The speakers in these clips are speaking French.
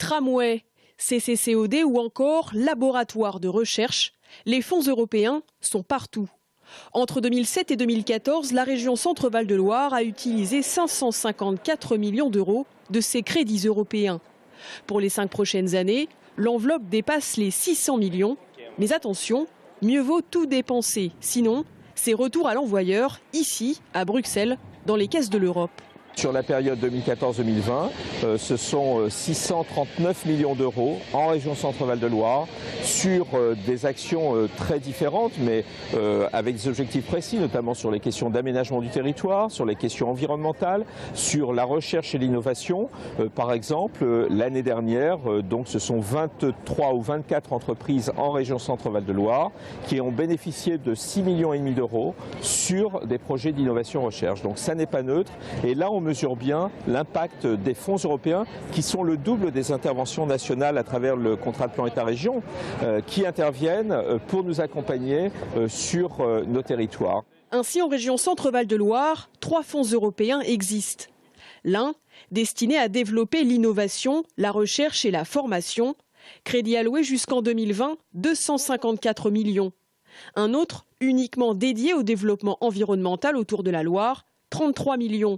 Tramway, CCCOD ou encore laboratoire de recherche, les fonds européens sont partout. Entre 2007 et 2014, la région Centre-Val de Loire a utilisé 554 millions d'euros de ces crédits européens. Pour les 5 prochaines années, l'enveloppe dépasse les 600 millions. Mais attention, mieux vaut tout dépenser. Sinon, c'est retour à l'envoyeur, ici, à Bruxelles, dans les caisses de l'Europe. Sur la période 2014-2020, ce sont 639 millions d'euros en région Centre-Val de Loire sur des actions très différentes, mais avec des objectifs précis, notamment sur les questions d'aménagement du territoire, sur les questions environnementales, sur la recherche et l'innovation. Par exemple, l'année dernière, donc ce sont 23 ou 24 entreprises en région Centre-Val de Loire qui ont bénéficié de 6,5 millions d'euros sur des projets d'innovation recherche. Donc ça n'est pas neutre. Et là, on mesure bien l'impact des fonds européens qui sont le double des interventions nationales à travers le contrat de plan État-région qui interviennent pour nous accompagner sur nos territoires. Ainsi, en région Centre-Val de Loire, 3 fonds européens existent. L'un, destiné à développer l'innovation, la recherche et la formation. Crédit alloué jusqu'en 2020, 254 millions. Un autre, uniquement dédié au développement environnemental autour de la Loire, 33 millions.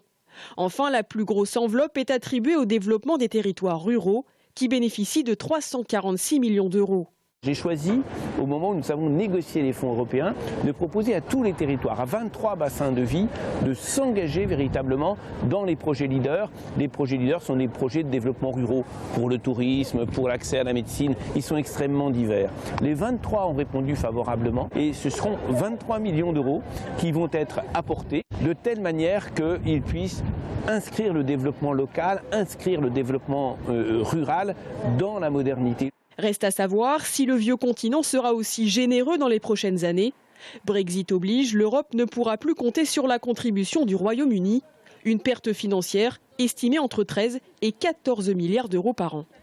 Enfin, la plus grosse enveloppe est attribuée au développement des territoires ruraux qui bénéficient de 346 millions d'euros. J'ai choisi, au moment où nous avons négocié les fonds européens, de proposer à tous les territoires, à 23 bassins de vie, de s'engager véritablement dans les projets leaders. Les projets leaders sont des projets de développement ruraux pour le tourisme, pour l'accès à la médecine. Ils sont extrêmement divers. Les 23 ont répondu favorablement et ce seront 23 millions d'euros qui vont être apportés de telle manière qu'ils puissent inscrire le développement local, inscrire le développement rural dans la modernité. Reste à savoir si le vieux continent sera aussi généreux dans les prochaines années. Brexit oblige, l'Europe ne pourra plus compter sur la contribution du Royaume-Uni. Une perte financière estimée entre 13 et 14 milliards d'euros par an.